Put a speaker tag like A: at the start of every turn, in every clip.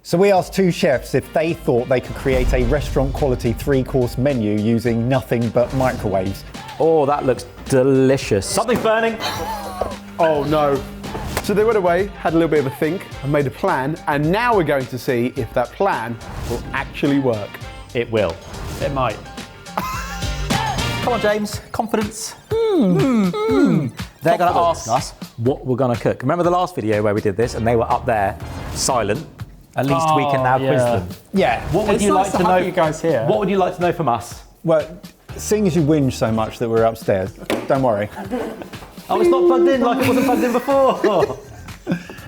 A: So we asked two chefs if they thought they could create a restaurant-quality 3-course menu using nothing but microwaves.
B: Oh, that looks delicious. Something's burning.
C: Oh no. So they went away, had a little bit of a think, and made a plan, and now we're going to see if that plan will actually work.
B: It will.
D: It might.
B: Come on, James. Confidence. They're going to ask us what we're going to cook. Remember the last video where we did this and they were up there silent? At least we can now quiz them.
A: Yeah.
B: What would
D: It's
B: you
D: nice
B: like
D: to
B: to
D: have
B: know?
D: you guys here.
B: What would you like to know from us?
A: Well, seeing as you whinge so much that we're upstairs, don't worry.
B: Oh, it's not plugged in like it wasn't plugged in before.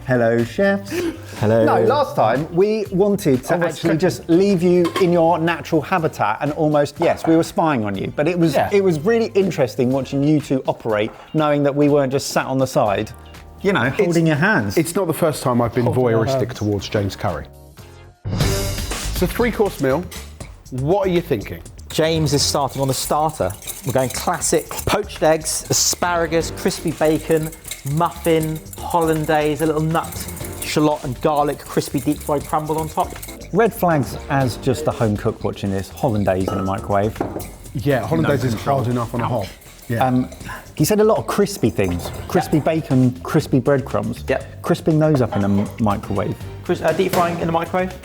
A: Hello, chefs.
B: Hello.
A: No, last time we wanted to actually just leave you in your natural habitat and almost, yes, we were spying on you. But it was really interesting watching you two operate, knowing that we weren't just sat on the side, you know, holding your hands.
C: It's not the first time I've been voyeuristic towards James Curry. It's a 3-course meal. What are you thinking?
B: James is starting on the starter. We're going classic poached eggs, asparagus, crispy bacon, muffin, hollandaise, a little nut, shallot and garlic, crispy deep fried crumble on top.
A: Red flags as just a home cook watching this, hollandaise in a microwave.
C: Yeah, hollandaise is hard enough on a hob. Yeah.
A: He said a lot of crispy things. Crispy bacon, crispy breadcrumbs.
B: Yep.
A: Crisping those up in a microwave.
B: Deep frying in the microwave.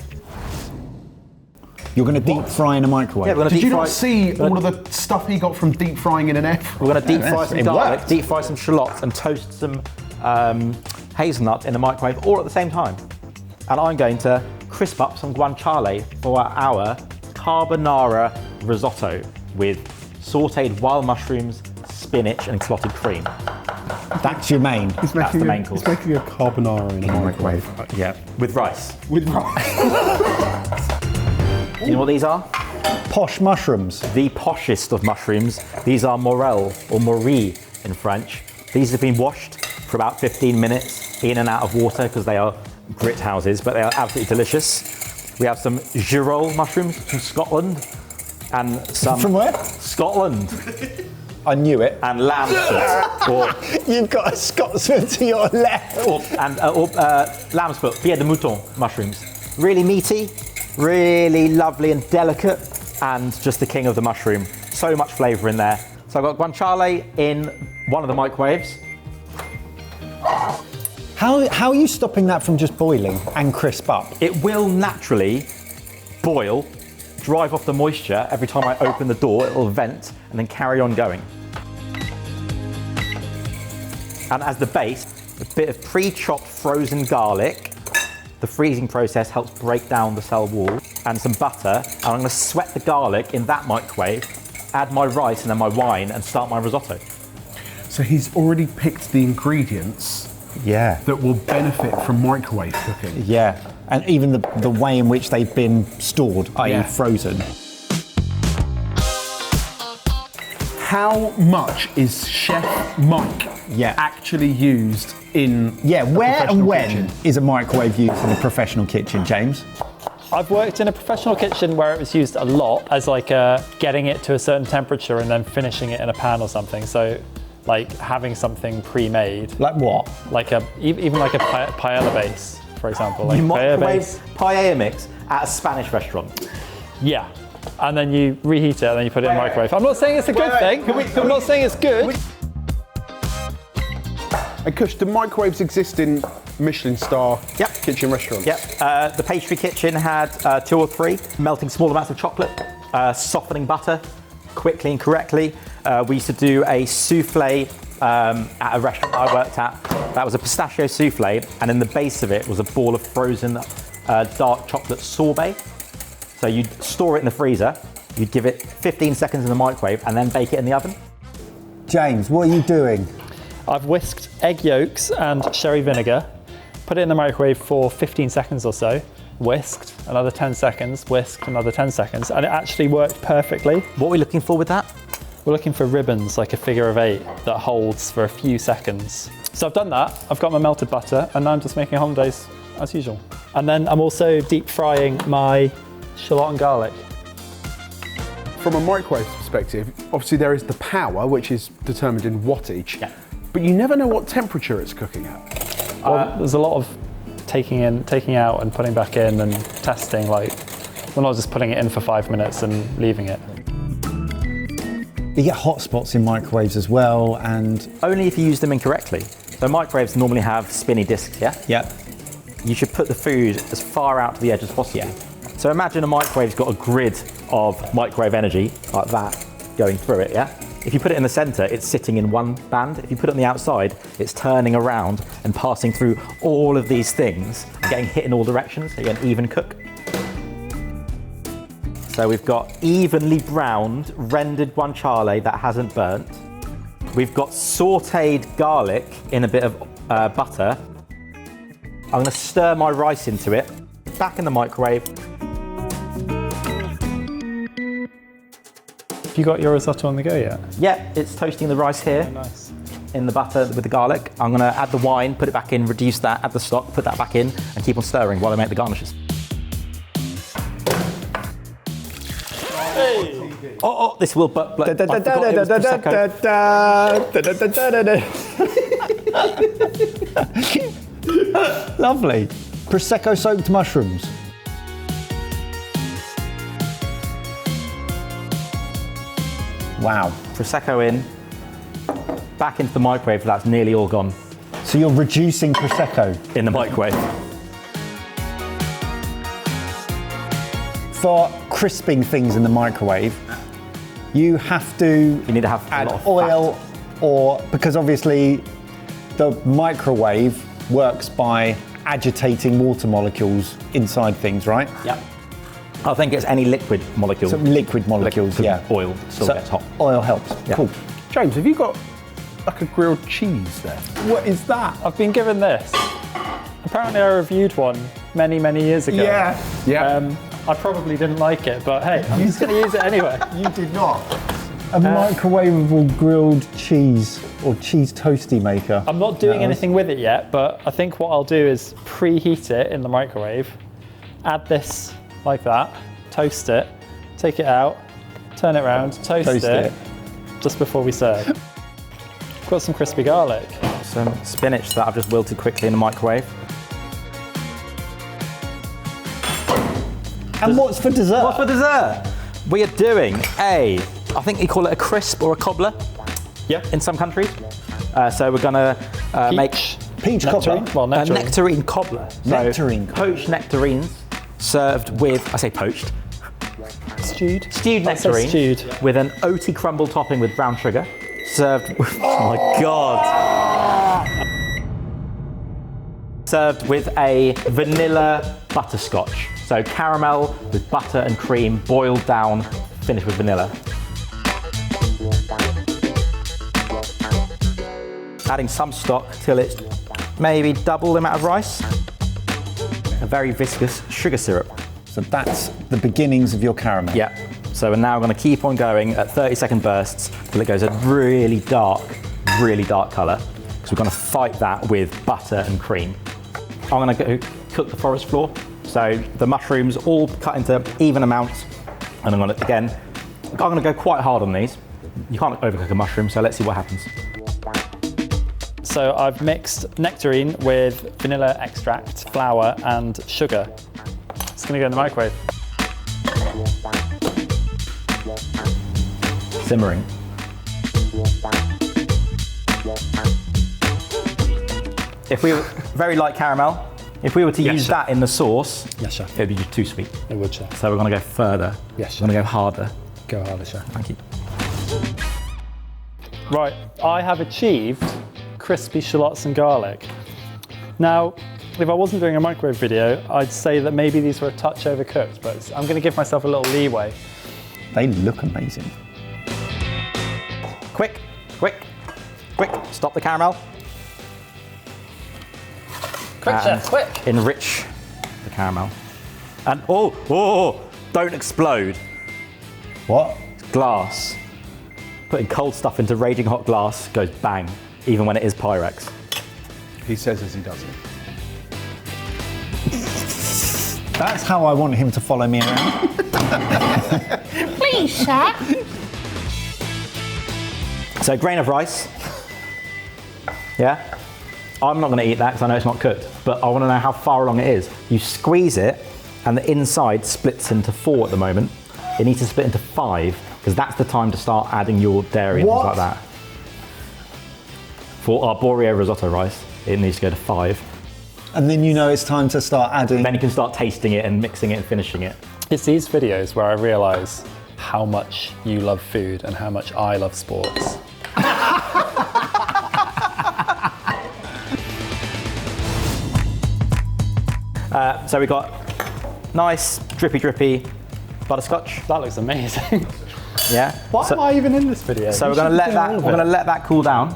A: You're going to deep fry in a microwave?
B: Yeah, we're going to
C: Did
B: deep
C: you
B: fry.
C: not see all of the stuff he got from deep frying in an air fryer?
B: We're going to deep fry some
A: it
B: garlic,
A: worked.
B: deep fry some shallots, and toast some hazelnut in the microwave, all at the same time. And I'm going to crisp up some guanciale for our carbonara risotto with sautéed wild mushrooms, spinach, and clotted cream.
A: That's your main.
B: That's the main course.
C: He's making a carbonara in a microwave.
B: Yeah, with rice.
C: With rice.
B: Do you know what these are?
A: Posh mushrooms.
B: The poshest of mushrooms. These are morel or morille in French. These have been washed for about 15 minutes in and out of water because they are grit houses, but they are absolutely delicious. We have some girole mushrooms from Scotland and some...
A: From where?
B: Scotland.
A: I knew it.
B: And lambsfoot.
A: You've got a Scotsman to your left.
B: Lambsfoot, pied de mouton mushrooms. Really meaty, really lovely and delicate, and just the king of the mushroom. So much flavour in there. So I've got guanciale in one of the microwaves.
A: How are you stopping that from just boiling and crisp up?
B: It will naturally boil, drive off the moisture. Every time I open the door, it will vent and then carry on going. And as the base, a bit of pre-chopped frozen garlic. The freezing process helps break down the cell wall, and some butter. And I'm going to sweat the garlic in that microwave, add my rice and then my wine, and start my risotto.
C: So he's already picked the ingredients
A: Yeah.
C: that will benefit from microwave cooking.
A: Yeah. And even the way in which they've been stored, i.e.
C: Yeah.
A: frozen.
C: How much is Chef Mike actually used in
A: Yeah,
C: a
A: where and
C: professional
A: when
C: kitchen?
A: is a microwave used in a professional kitchen, James?
D: I've worked in a professional kitchen where it was used a lot as like getting it to a certain temperature and then finishing it in a pan or something. So like having something pre-made,
A: Like what?
D: like even like a paella base, for example. Like
B: You
D: paella
B: microwave
D: base.
B: paella mix at a Spanish restaurant.
D: Yeah. And then you reheat it and then you put it in the microwave. I'm not saying it's a good thing. I'm not saying it's good.
C: And Kush, do microwaves exist in Michelin star kitchen restaurants?
B: Yep. The pastry kitchen had 2 or 3, melting small amounts of chocolate, softening butter quickly and correctly. We used to do a souffle at a restaurant I worked at. That was a pistachio souffle, and in the base of it was a ball of frozen dark chocolate sorbet. So you'd store it in the freezer, you'd give it 15 seconds in the microwave, and then bake it in the oven.
A: James, what are you doing?
D: I've whisked egg yolks and sherry vinegar, put it in the microwave for 15 seconds or so, whisked, another 10 seconds, whisked, another 10 seconds, and it actually worked perfectly.
B: What are we looking for with that?
D: We're looking for ribbons, like a figure of 8, that holds for a few seconds. So I've done that, I've got my melted butter, and now I'm just making hollandaise as usual. And then I'm also deep frying my shallot and garlic.
C: From a microwave perspective, obviously there is the power, which is determined in wattage,
B: Yeah.
C: but you never know what temperature it's cooking at.
D: Well, there's a lot of taking out and putting back in and testing, like, we're not just putting it in for 5 minutes and leaving it.
A: You get hot spots in microwaves as well, and
B: Only if you use them incorrectly. So microwaves normally have spinny discs, yeah?
A: yeah,
B: You should put the food as far out to the edge as possible.
A: Yeah.
B: So imagine a microwave's got a grid of microwave energy, like that, going through it, yeah? If you put it in the center, it's sitting in one band. If you put it on the outside, it's turning around and passing through all of these things and getting hit in all directions, so you get an even cook. So we've got evenly browned, rendered guanciale that hasn't burnt. We've got sauteed garlic in a bit of butter. I'm gonna stir my rice into it, back in the microwave.
D: Have you got your risotto on the go yet?
B: Yeah, it's toasting the rice here.
D: Nice.
B: In the butter with the garlic. I'm gonna add the wine, put it back in, reduce that, add the stock, put that back in, and keep on stirring while I make the garnishes. Oh, this will but I forgot it was Prosecco.
A: lovely. Prosecco soaked mushrooms. Wow.
B: Prosecco in, back into the microwave, that's nearly all gone
A: So you're reducing Prosecco.
B: in the microwave.
A: For crisping things in the microwave, you have to
B: You need to have a
A: add
B: lot of
A: oil, or because obviously the microwave works by agitating water molecules inside things, right?
B: Yep. I think it's any liquid molecule.
A: So liquid molecules, yeah.
B: Oil still
A: So
B: gets hot.
A: oil helps.
B: Yeah.
A: Cool.
C: James, have you got like a grilled cheese there?
A: What is that?
D: I've been given this. Apparently I reviewed one many, many years ago.
C: Yeah.
D: I probably didn't like it, but hey, I'm just going to use it anyway.
A: You did not. A microwavable grilled cheese or cheese toasty maker.
D: I'm not doing anything with it yet, but I think what I'll do is preheat it in the microwave, add this like that, toast it, take it out, turn it around, toast it just before we serve. Got some crispy garlic.
B: Some spinach that I've just wilted quickly in the microwave.
A: And what's for dessert?
B: What's for dessert? We are doing I think you call it a crisp or a cobbler.
D: Yeah.
B: In some countries. So we're gonna make
A: Peach cobbler.
D: Well,
B: a
D: nectarine.
B: nectarine cobbler. So
A: Nectarine.
B: poached nectarines served with, I say poached,
D: Stewed.
B: stewed
D: That says
B: nectarine
D: stewed.
B: with an oaty crumble topping with brown sugar. Served with, oh my God. Served with a vanilla butterscotch. So caramel with butter and cream, boiled down, finished with vanilla. Adding some stock till it's maybe double the amount of rice. A very viscous sugar syrup.
A: So that's the beginnings of your caramel.
B: Yeah. So we're now going to keep on going at 30-second bursts till it goes a really dark colour. Because we're going to fight that with butter and cream. I'm going to go cook the forest floor. So the mushrooms all cut into even amounts. And I'm going to go quite hard on these. You can't overcook a mushroom, so let's see what happens.
D: So I've mixed nectarine with vanilla extract, flour and sugar. It's going to go in the microwave.
B: Simmering. If we were very light caramel, if we were to use
D: chef.
B: that in the sauce,
D: Yes, chef.
B: it would be too sweet.
D: It would, chef.
B: So we're going to go further.
D: Yes,
B: We're going to go harder.
D: Go harder, chef.
B: Thank you.
D: Right, I have achieved crispy shallots and garlic. Now, if I wasn't doing a microwave video, I'd say that maybe these were a touch overcooked, but I'm going to give myself a little leeway.
A: They look amazing.
B: Quick, stop the caramel.
D: Quick, chef, quick!
B: Enrich the caramel. And don't explode.
A: What?
B: Glass. Putting cold stuff into raging hot glass goes bang, even when it is Pyrex.
C: He says as he does it.
A: That's how I want him to follow me around.
E: Please, chef.
B: So grain of rice. Yeah? I'm not going to eat that because I know it's not cooked. but I want to know how far along it is. You squeeze it, and the inside splits into 4 at the moment. It needs to split into 5, because that's the time to start adding your dairy and things like that. For our Boreo risotto rice, it needs to go to 5.
A: And then you know it's time to start adding.
B: Then you can start tasting it and mixing it and finishing it.
D: It's these videos where I realise how much you love food and how much I love sports.
B: So we got nice drippy butterscotch.
D: That looks amazing.
B: Yeah.
D: Why am I even in this video?
B: So we're going to let that cool down,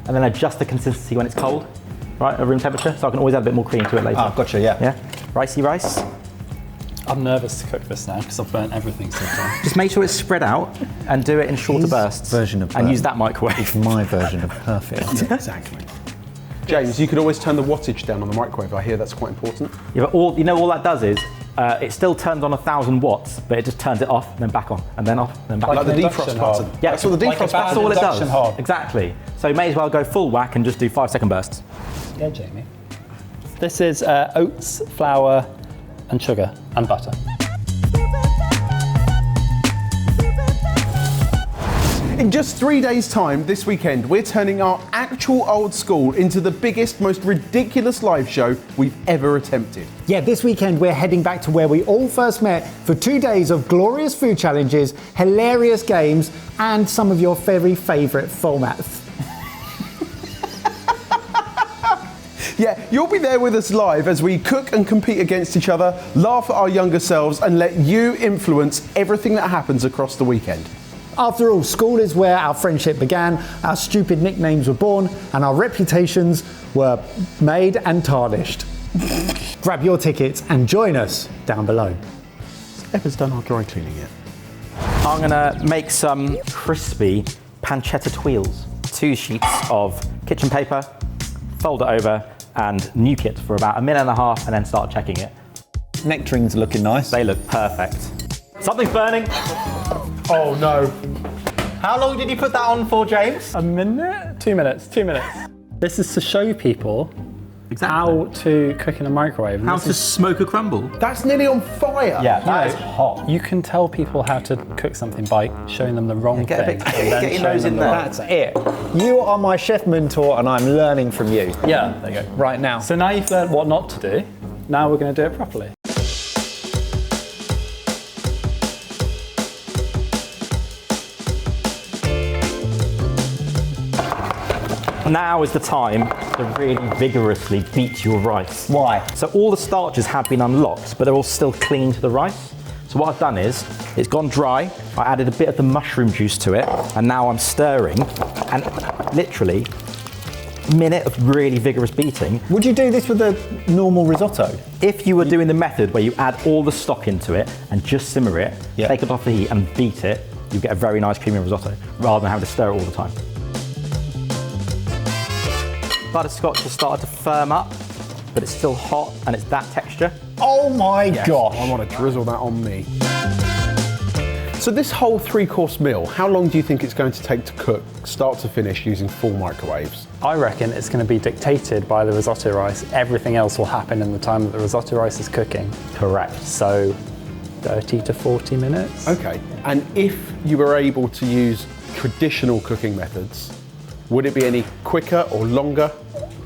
B: and then adjust the consistency when it's cold, right, at room temperature. So I can always add a bit more cream to it later.
A: Oh, gotcha, yeah.
B: Yeah. Ricey rice.
D: I'm nervous to cook this now because I've burnt everything so far.
B: Just make sure it's spread out and do it in shorter bursts.
A: Version of
B: and use that microwave.
A: My version of perfect.
C: Yeah, exactly. James, you could always turn the wattage down on the microwave. I hear that's quite important.
B: Yeah, but all that does is it still turns on 1,000 watts, but it just turns it off, then back on, and then off, then back on.
C: Like the
D: induction
C: defrost
D: hob.
C: button.
B: Yeah,
C: That's what the
D: like a
C: defrost
D: bad
B: That's
C: button.
B: all it
D: induction
B: does.
D: hob.
B: Exactly. So you may as well go full whack and just do 5-second bursts.
D: Yeah, Jamie. This is oats, flour, and sugar, and butter.
C: In just 3 days' time, this weekend, we're turning our actual old school into the biggest, most ridiculous live show we've ever attempted.
A: Yeah, this weekend we're heading back to where we all first met for 2 days of glorious food challenges, hilarious games, and some of your very favourite formats.
C: Yeah, you'll be there with us live as we cook and compete against each other, laugh at our younger selves, and let you influence everything that happens across the weekend.
A: After all, school is where our friendship began, our stupid nicknames were born, and our reputations were made and tarnished. Grab your tickets and join us down below.
C: Eva's done our dry cleaning yet?
B: I'm gonna make some crispy pancetta tuiles. 2 sheets of kitchen paper, fold it over, and nuke it for about 1.5 minutes, and then start checking it.
A: Nectarines are looking nice.
B: They look perfect. Something's burning.
C: Oh no.
B: How long did you put that on for, James?
D: A minute? 2 minutes, 2 minutes. This is to show people how to cook in a microwave.
B: How to smoke a crumble.
C: That's nearly on fire.
B: Yeah, that is hot.
D: You can tell people how to cook something by showing them the wrong
B: Get a
D: thing.
B: bit-
D: and then
B: get your
D: showing
B: nose
D: them
B: in
D: the
B: there.
D: right
A: That's
D: thing.
A: it. You are my chef mentor and I'm learning from you.
D: Yeah, there you go.
A: Right now.
D: So now you've learned what not to do. Now we're going to do it properly.
B: Now is the time to really vigorously beat your rice.
A: Why?
B: So all the starches have been unlocked, but they're all still clinging to the rice. So what I've done is, it's gone dry, I added a bit of the mushroom juice to it, and now I'm stirring, and literally, a minute of really vigorous beating.
A: Would you do this with a normal risotto?
B: If you were doing the method where you add all the stock into it and just simmer it,
A: Yeah.
B: take it off the heat and beat it, you get a very nice creamy risotto, rather than having to stir it all the time. Butterscotch has started to firm up, but it's still hot and it's that texture.
A: Oh my gosh.
C: I want to drizzle that on me. So this whole 3-course meal, how long do you think it's going to take to cook, start to finish, using full microwaves?
D: I reckon it's going to be dictated by the risotto rice. Everything else will happen in the time that the risotto rice is cooking.
B: Correct.
D: So 30 to 40 minutes.
C: Okay, and if you were able to use traditional cooking methods, would it be any quicker or longer?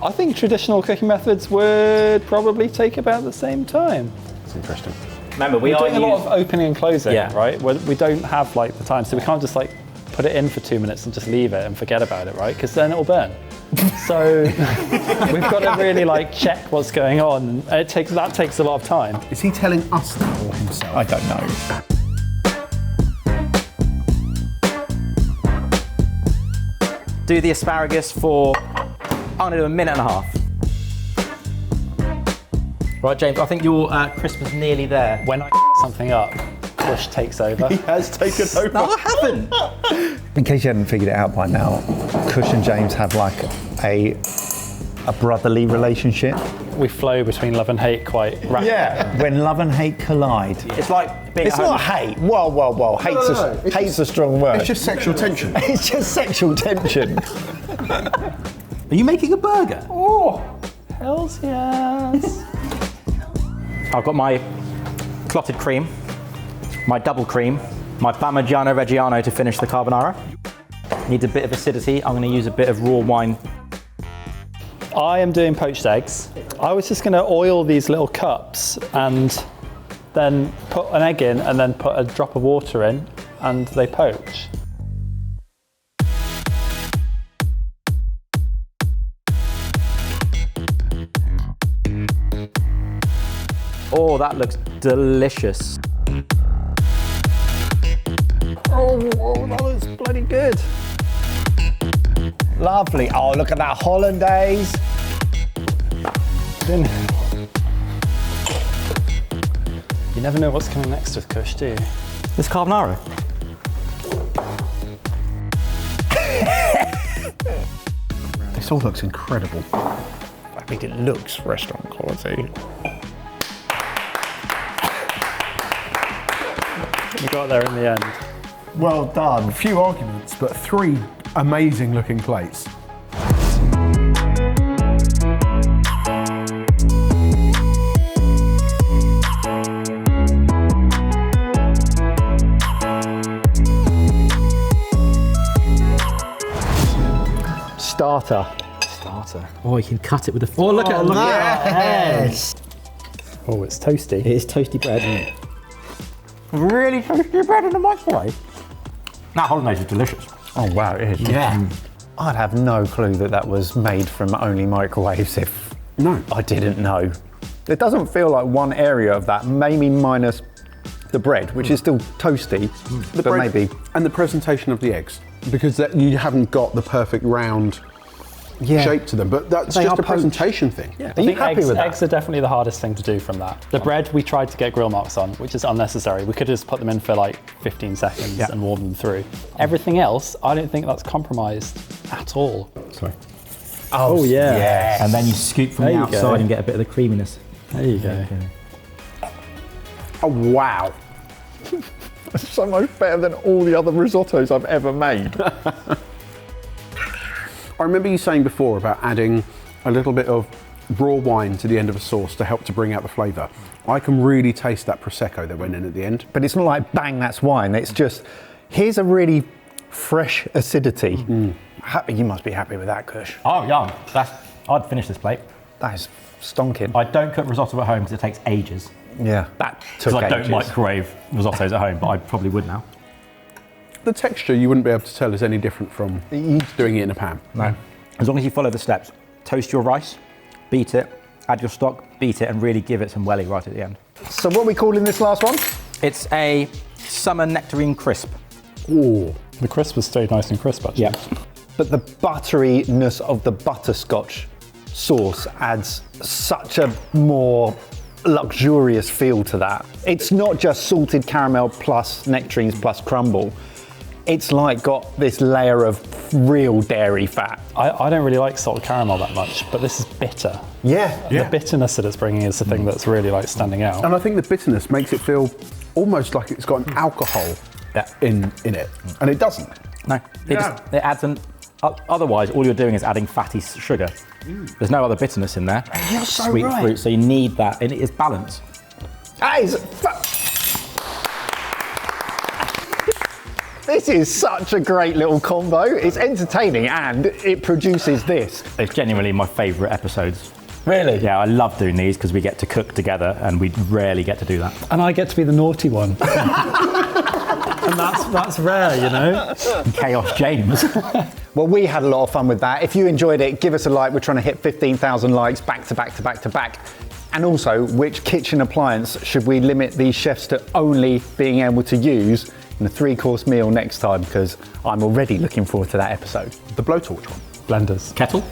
D: I think traditional cooking methods would probably take about the same time.
C: That's interesting.
B: Remember, we
D: We're
B: are
D: doing a lot of opening and closing,
B: Yeah.
D: right? We don't have like the time, so we can't just like put it in for 2 minutes and just leave it and forget about it, right? Because then it'll burn. So we've got to really like check what's going on. And that takes a lot of time.
C: Is he telling us that or himself?
A: I don't know.
B: Do the asparagus for, I'm gonna do 1.5 minutes. Right, James, I think your Christmas nearly there.
D: When I something up, Kush takes over.
C: He has taken over.
B: No, I haven't.
A: In case you hadn't figured it out by now, Kush and James have like a brotherly relationship.
D: We flow between love and hate quite rapidly.
A: Yeah. When love and hate collide.
B: It's like being
A: It's
B: at home.
A: not hate. Whoa. Hate's,
C: no. It's
A: hate's a strong word.
C: It's just sexual tension.
A: It's just sexual tension.
B: Are you making a burger?
C: Oh,
D: Hells yes.
B: I've got my clotted cream, my double cream, my Parmigiano Reggiano to finish the carbonara. Needs a bit of acidity. I'm going to use a bit of raw wine.
D: I am doing poached eggs. I was just going to oil these little cups and then put an egg in and then put a drop of water in and they poach.
B: Oh, that looks delicious.
A: Oh, that looks bloody good. Lovely. Oh, look at that hollandaise.
D: You never know what's coming next with Kush, do you?
B: This carbonara.
C: This all looks incredible.
A: I think it looks restaurant quality.
D: We got there in the end.
C: Well done. Few arguments, but 3 amazing looking plates.
A: Starter.
B: Oh, you can cut it with a fork. Oh, look at that.
A: Yes.
D: Oh, it's toasty.
B: It is toasty bread. Really toasty bread in the microwave. That hollandaise is delicious.
A: Oh, wow, it is.
B: Yeah.
A: I'd have no clue that that was made from only microwaves if I didn't know. It doesn't feel like one area of that, maybe minus the bread, which is still toasty, but maybe.
C: And the presentation of the eggs, because you haven't got the perfect round shape to them, but that's just a presentation thing.
A: Yeah. Are you happy with that?
D: Eggs are definitely the hardest thing to do from that. The bread, we tried to get grill marks on, which is unnecessary. We could just put them in for like 15 seconds and warm them through. Everything else, I don't think that's compromised at all.
B: Sorry.
D: Oh yeah.
A: Yes.
B: And then you scoop from the outside and get a bit of the creaminess.
D: There you go.
C: Oh, wow.
A: It's so much better than all the other risottos I've ever made.
C: I remember you saying before about adding a little bit of raw wine to the end of a sauce to help to bring out the flavour. I can really taste that Prosecco that went in at the end.
A: But it's not like, bang, that's wine. It's just, here's a really fresh acidity. You must be happy with that, Kush.
B: Oh, yeah. I'd finish this plate.
A: That is stonking.
B: I don't cook risotto at home because it takes ages.
A: Yeah, that took
B: Because I don't
A: ages.
B: microwave risottos at home, but I probably would now.
C: The texture you wouldn't be able to tell is any different from doing it in a pan.
B: No. As long as you follow the steps. Toast your rice, beat it, add your stock, beat it, and really give it some welly right at the end.
A: So what are we calling this last one?
B: It's a summer nectarine crisp.
C: Oh,
D: The crisp has stayed nice and crisp, actually.
B: Yeah.
A: But the butteriness of the butterscotch sauce adds such a more luxurious feel to that. It's not just salted caramel plus nectarines plus crumble. It's like got this layer of real dairy fat.
D: I don't really like salted caramel that much, but this is bitter.
A: Yeah.
D: The bitterness that it's bringing is the thing that's really like standing out.
C: and I think the bitterness makes it feel almost like it's got an alcohol in it, and it doesn't.
B: No, it adds an. Otherwise, all you're doing is adding fatty sugar. There's no other bitterness in there.
A: You're so
B: Sweet
A: right.
B: fruit, so you need that, and it is balance.
A: That is This is such a great little combo. It's entertaining and it produces this.
B: It's genuinely my favourite episodes.
A: Really?
B: Yeah, I love doing these because we get to cook together, and we rarely get to do that.
D: And I get to be the naughty one. And that's rare, you know?
B: Chaos James.
A: Well, we had a lot of fun with that. If you enjoyed it, give us a like. We're trying to hit 15,000 likes back to back to back to back. And also, which kitchen appliance should we limit these chefs to only being able to use in a 3-course meal next time? Because I'm already looking forward to that episode.
C: The blowtorch one.
D: Blenders.
B: Kettle.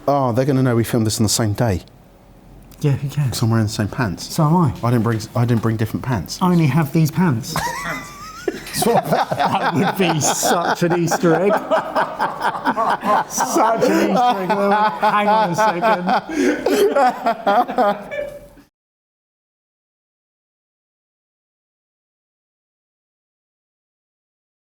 C: Oh, they're going to know we filmed this on the same day.
A: Yeah, who cares?
C: Because I'm wearing the same pants.
A: So am I.
C: I didn't bring different pants.
A: I only have these pants. That would be such an Easter egg. Such an Easter egg. Hang on a second.